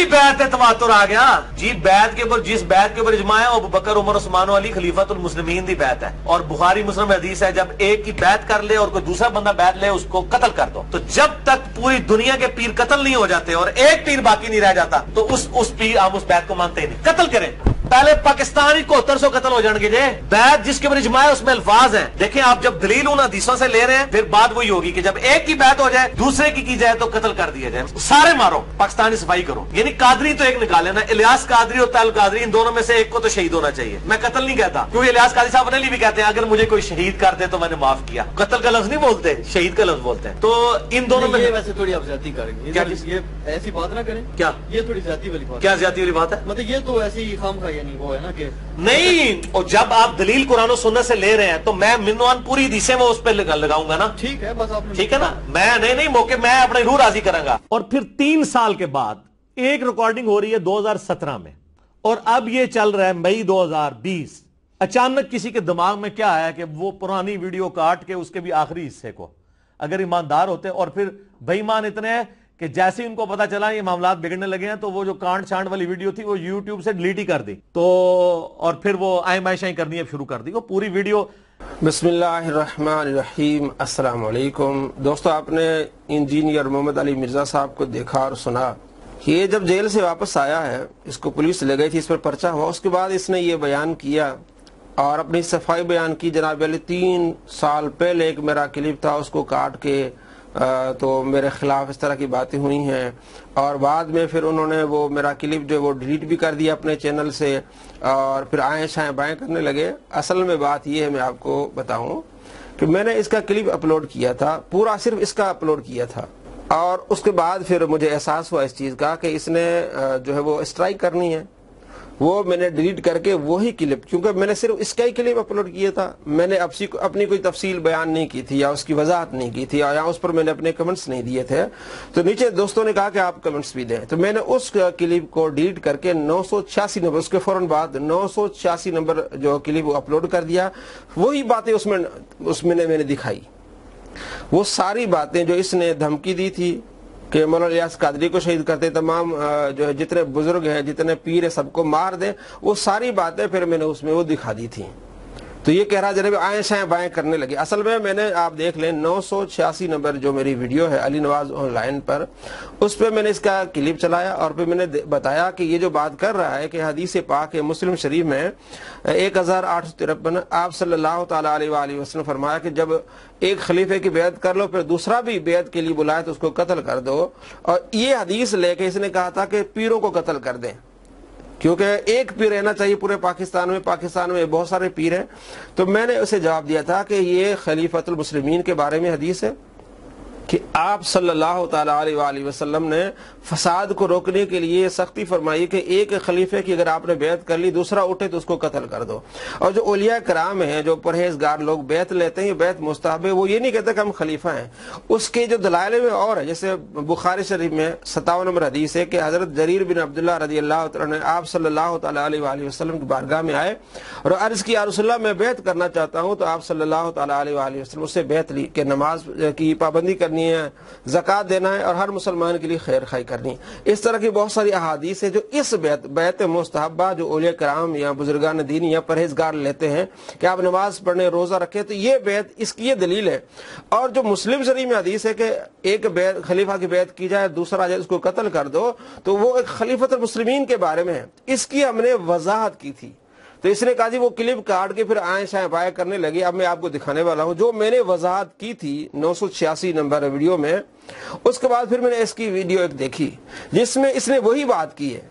बैत तवातुर आ गया जी। बैत के ऊपर, जिस बैत के ऊपर इजमा है, अबू बकर, उमर, उस्मान अली खलीफतुल मुस्लिमीन दी बैत है। और बुखारी मुस्लिम हदीस है, जब एक की बैत कर ले और कोई दूसरा बंदा बैत ले, उसको कत्ल कर दो। तो जब तक पूरी दुनिया के पीर कत्ल नहीं हो जाते और एक पीर बाकी नहीं रह जाता, तो उस पीर, आप उस बैत को मानते ही नहीं। कत्ल करें। पहले पाकिस्तानी 7100 कत्ल हो जाएंगे जे। बैत जिसके ऊपर इजमा है उसमें अल्फाज हैं। देखें आप, जब दलील उन हदीसों से ले रहे हैं, फिर बात वही होगी कि जब एक की बैत हो जाए, दूसरे की जाए तो कत्ल कर दिया जाए। सारे मारो, पाकिस्तानी सफाई करो। यानी कादरी तो एक निकाले ना, इलियास कादरी और तैल कादरी, इन दोनों में से एक को तो शहीद होना चाहिए। मैं कत्ल नहीं कहता, क्योंकि इलियास कादरी साहब अपने लिए भी कहते हैं अगर मुझे कोई शहीद कर दे तो मैंने माफ किया। कत्ल का लफ्ज नहीं बोलते, शहीद का लफ्ज बोलते हैं। तो इन दोनों में वैसे थोड़ी आप ज्यादती करेंगे। क्या ये ऐसी बात ना करें? क्या ये थोड़ी ज्यादती वाली बात? क्या ज्यादती वाली बात है? मतलब ये तो ऐसी खाम खा, यानी वो है ना कि नहीं। और जब आप दलील कुरान और सुन्नत से ले रहे हैं, तो मैं मिनवान पूरी हदीसें वो उस पर लगाऊंगा ना। ठीक है, बस आप ठीक है ना। मैं नहीं मौके मैं अपने रूह राजी करूंगा। और फिर 3 साल के बाद एक रिकॉर्डिंग हो रही है 2017 में, और अब ये चल रहा है मई 2020। अचानक किसी के दिमाग में क्या आया कि वो पुरानी वीडियो काट के उसके भी आखिरी हिस्से को, अगर ईमानदार होते, और फिर बेईमान इतने हैं कि जैसे ही उनको पता चला ये मामलात बिगड़ने लगे हैं, तो वो जो कांड छांड वाली वीडियो थी वो यूट्यूब से डिलीट ही कर दी। तो और फिर वो आयमाइशाई करनी है शुरू कर दी, वो पूरी वीडियो। बिस्मिल्लाहिर्रहमानिर्रहीम, अस्सलाम वालेकुम। दोस्तों, आपने इंजीनियर मोहम्मद अली मिर्जा साहब को देखा और सुना। ये जब जेल से वापस आया है, इसको पुलिस ले गई थी, इस पर पर्चा हुआ, उसके बाद इसने ये बयान किया और अपनी सफाई बयान की। जनाब अली 3 साल पहले एक मेरा क्लिप था, उसको काट के तो मेरे खिलाफ इस तरह की बातें हुई हैं, और बाद में फिर उन्होंने वो मेरा क्लिप जो वो डिलीट भी कर दिया अपने चैनल से, और फिर आए शाएं बाएं करने लगे। असल में बात ये है, मैं आपको बताऊं कि मैंने इसका क्लिप अपलोड किया था, पूरा सिर्फ इसका अपलोड किया था, और उसके बाद फिर मुझे एहसास हुआ इस चीज़ का कि इसने जो है वो स्ट्राइक करनी है। वो मैंने डिलीट करके वही क्लिप, क्योंकि मैंने सिर्फ इसका ही क्लिप अपलोड किया था, मैंने अपनी कोई तफसील बयान नहीं की थी या उसकी वजाहत नहीं की थी, या उस पर मैंने अपने कमेंट्स नहीं दिए थे। तो नीचे दोस्तों ने कहा कि आप कमेंट्स भी दें, तो मैंने उस क्लिप को डिलीट करके 986 नंबर, उसके फौरन बाद 986 नंबर जो क्लिप अपलोड कर दिया। वही बातें उसमें मैंने दिखाई, वो सारी बातें जो इसने धमकी दी थी कि मौलाना इलियास कादरी को शहीद करते, तमाम जो है जितने बुजुर्ग हैं, जितने पीर है, सबको मार दें, वो सारी बातें फिर मैंने उसमें वो दिखा दी थी। तो ये कह रहा जनाब आए शाएं बाएं करने लगे। असल में मैंने, आप देख लें, 986 नंबर जो मेरी वीडियो है अली नवाज ऑनलाइन पर, उस पर मैंने इसका क्लिप चलाया और फिर मैंने बताया कि ये जो बात कर रहा है कि हदीस पाक है मुस्लिम शरीफ में 1853 आप सल्लल्लाहु तआला अलैहि वसल्लम फरमाया कि जब एक खलीफे की बेअत कर लो, फिर दूसरा भी बेअत के लिए बुलाए तो उसको कत्ल कर दो। और ये हदीस लेके इसने कहा था कि पीरों को कत्ल कर दें, क्योंकि एक पीर रहना चाहिए पूरे पाकिस्तान में बहुत सारे पीर हैं। तो मैंने उसे जवाब दिया था कि ये खलीफतुल मुस्लिमीन के बारे में हदीस है कि आप सल्लल्लाहु तआला अलैहि वसल्लम ने फसाद को रोकने के लिए सख्ती फरमाई कि एक खलीफे की अगर आपने बेअत कर ली, दूसरा उठे तो उसको कत्ल कर दो। और जो औलिया कराम हैं, जो परहेजगार लोग बेअत लेते हैं, बेअत मुस्तहब है, वो ये नहीं कहते कि हम खलीफा हैं। उसके जो दलाइल में और है, जैसे बुखारी शरीफ में 57 नंबर हदीस है कि हजरत जरीर बिन अब्दुल्लाह रज़ियल्लाहु तआला ने आप सल्लल्लाहु तआला अलैहि वसल्लम की बारगाह में आए और अर्ज की, या रसूलल्लाह मैं बेअत करना चाहता हूँ। तो आप सल्लल्लाहु तआला अलैहि वसल्लम उससे बेअत ली कि नमाज की पाबंदी करनी है, ज़कात देना है और हर मुसलमान के लिए खैर खाई करनी। इस तरह की बहुत सारी अहादीस है जो इस बेअत मुस्तहब्बा जो औलिया कराम या बुजुर्गान दीन या परहेजगार लेते हैं कि आप नमाज पढ़ने, रोजा रखें, तो ये बेअत, इसकी ये दलील है। और जो मुस्लिम शरीफ में हदीस है कि एक बेअत खलीफा की बेअत की जाए, दूसरा आ जाए उसको कत्ल कर दो, तो वो एक खलीफतुल मुस्लिमीन के बारे में है। इसकी हमने वजाहत की थी, तो इसने कहा जी वो क्लिप काट के फिर आए शाएं बाएं करने लगे। अब मैं आपको दिखाने वाला हूं जो मैंने वजाहत की थी 986 नंबर वीडियो में। उसके बाद फिर मैंने इसकी वीडियो एक देखी जिसमें इसने वही बात की है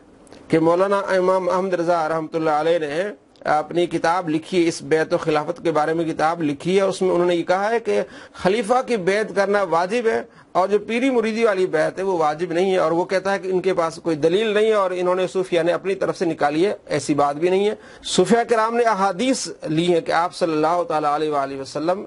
कि मौलाना इमाम अहमद रजा रहमतुल्लाह अलैह ने अपनी किताब लिखी है, इस बेअत और खिलाफत के बारे में किताब लिखी है। उसमें उन्होंने ये कहा है कि खलीफा की बेअत करना वाजिब है और जो पीरी मुरीदी वाली बेअत है वो वाजिब नहीं है। और वो कहता है कि इनके पास कोई दलील नहीं है और इन्होंने सूफिया ने अपनी तरफ से निकाली है, ऐसी बात भी नहीं है। सूफिया किराम ने अहादीस ली है कि आप सल्लल्लाहु तआला अलैहि वसल्लम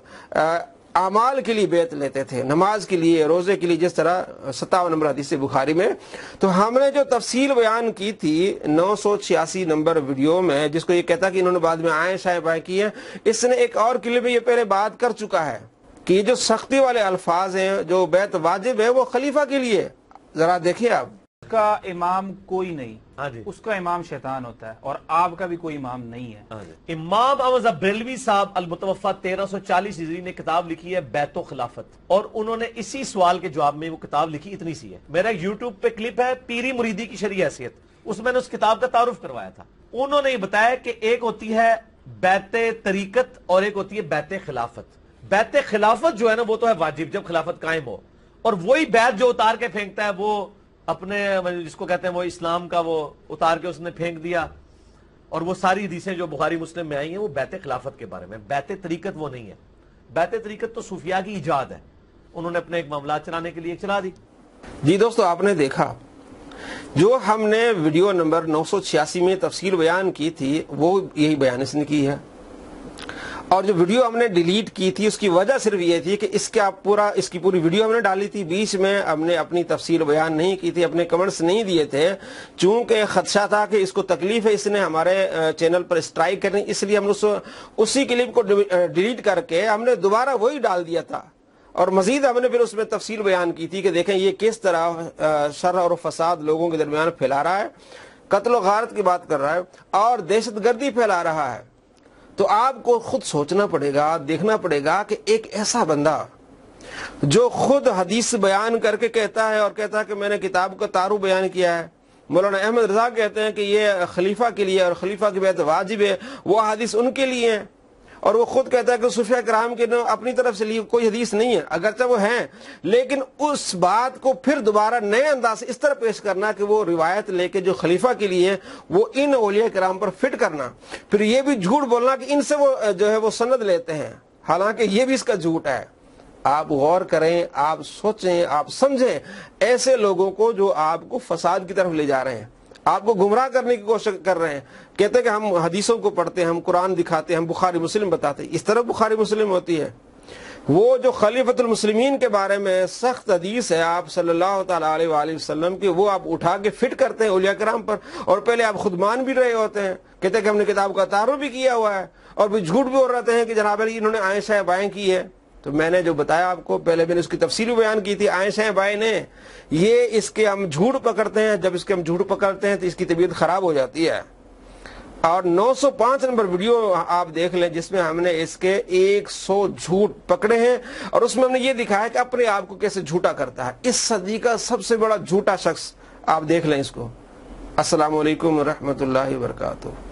आमाल के लिए बेत लेते थे, नमाज के लिए, रोजे के लिए, जिस तरह 57 नंबर हदीस बुखारी में। तो हमने जो तफसील बयान की थी 986 नंबर वीडियो में, जिसको ये कहता कि इन्होंने बाद में आए शाए बाएं की है, इसने एक और क्लिप में ये पहले बात कर चुका है कि ये जो सख्ती वाले अल्फाज हैं, जो बेत वाजिब है वो खलीफा के लिए। जरा देखिए आप। کا امام کوئی نہیں، ہاں جی، اس کا امام شیطان ہوتا ہے، اور آپ کا بھی کوئی امام نہیں ہے۔ ہاں جی۔ امام احمد بریلوی صاحب المتوفا 1340 ہجری نے کتاب لکھی ہے بیت و خلافت، اور انہوں نے اسی سوال کے جواب میں وہ کتاب لکھی، اتنی سی ہے۔ میرا یوٹیوب پہ کلپ ہے پیری مریدی کی شرعی حیثیت، اس میں نے اس کتاب کا تعارف کروایا تھا۔ انہوں نے یہ بتایا کہ ایک ہوتی ہے بیت طریقت اور ایک ہوتی ہے بیت خلافت۔ بیت خلافت جو ہے نا وہ تو ہے واجب جب خلافت قائم ہو، اور وہی بیت جو اتار کے پھینکتا ہے وہ اپنے جس کو کہتے ہیں وہ اسلام کا وہ اتار کے اس نے پھینک دیا، اور وہ ساری حدیثیں جو بخاری مسلم میں آئی ہیں وہ بیت خلافت کے بارے میں۔ بیت طریقت وہ نہیں ہے، بیت طریقت تو صوفیاء کی ایجاد ہے، انہوں نے اپنے ایک معاملات چلانے کے لیے چلا دی۔ جی دوستو، آپ نے دیکھا جو ہم نے ویڈیو نمبر 986 میں تفصیل بیان کی تھی وہ یہی بیان اس نے کی ہے، اور جو ویڈیو ہم نے ڈیلیٹ کی تھی اس کی وجہ صرف یہ تھی کہ اس کی پوری ویڈیو ہم نے ڈالی تھی، بیچ میں ہم نے اپنی تفصیل بیان نہیں کی تھی، اپنے کمنٹس نہیں دیے تھے، چونکہ خدشہ تھا کہ اس کو تکلیف ہے، اس نے ہمارے چینل پر اسٹرائک کرنی، اس لیے ہم نے اسی کلپ کو ڈیلیٹ کر کے ہم نے دوبارہ وہی ڈال دیا تھا، اور مزید ہم نے پھر اس میں تفصیل بیان کی تھی کہ دیکھیں یہ کس طرح شر اور فساد لوگوں کے درمیان پھیلا رہا ہے، قتل و غارت کی بات کر رہا ہے اور دہشت گردی پھیلا رہا ہے۔ تو آپ کو خود سوچنا پڑے گا، دیکھنا پڑے گا کہ ایک ایسا بندہ جو خود حدیث بیان کر کے کہتا ہے اور کہتا ہے کہ میں نے کتاب کا تعارف بیان کیا ہے، مولانا احمد رضا کہتے ہیں کہ یہ خلیفہ کے لیے اور خلیفہ کی بیعت واجب ہے، وہ حدیث ان کے لیے ہیں، اور وہ خود کہتا ہے کہ صوفیہ کرام کے اپنی طرف سے لیے کوئی حدیث نہیں ہے، اگرچہ وہ ہیں، لیکن اس بات کو پھر دوبارہ نئے انداز سے اس طرح پیش کرنا کہ وہ روایت لے کے جو خلیفہ کے لیے وہ ان اولیاء کرام پر فٹ کرنا، پھر یہ بھی جھوٹ بولنا کہ ان سے وہ جو ہے وہ سند لیتے ہیں، حالانکہ یہ بھی اس کا جھوٹ ہے۔ آپ غور کریں، آپ سوچیں، آپ سمجھیں ایسے لوگوں کو جو آپ کو فساد کی طرف لے جا رہے ہیں، آپ کو گمراہ کرنے کی کوشش کر رہے ہیں، کہتے ہیں کہ ہم حدیثوں کو پڑھتے ہیں، ہم قرآن دکھاتے ہیں، ہم بخاری مسلم بتاتے ہیں، اس طرح بخاری مسلم ہوتی ہے۔ وہ جو خلیفۃ المسلمین کے بارے میں سخت حدیث ہے آپ صلی اللہ تعالیٰ علیہ وآلہ وسلم کی، وہ آپ اٹھا کے فٹ کرتے ہیں اولیاء کرام پر، اور پہلے آپ خود مان بھی رہے ہوتے ہیں، کہتے ہیں کہ ہم نے کتاب کا تعارف بھی کیا ہوا ہے، اور بھی جھوٹ بھی ہو رہتے ہیں کہ جناب علی انہوں نے عائشہ بائیں کی ہے۔ تو میں نے جو بتایا آپ کو، پہلے میں نے اس کی تفصیل بیان کی تھی، عائشہ بائیں نے یہ اس کے ہم جھوٹ پکڑتے ہیں، جب اس کے ہم جھوٹ پکڑتے ہیں تو اس کی طبیعت خراب ہو جاتی ہے۔ اور 905 نمبر ویڈیو آپ دیکھ لیں جس میں ہم نے اس کے 100 جھوٹ پکڑے ہیں، اور اس میں ہم نے یہ دکھایا کہ اپنے آپ کو کیسے جھوٹا کرتا ہے، اس صدی کا سب سے بڑا جھوٹا شخص۔ آپ دیکھ لیں اس کو۔ السلام علیکم ورحمۃ اللہ وبرکاتہ۔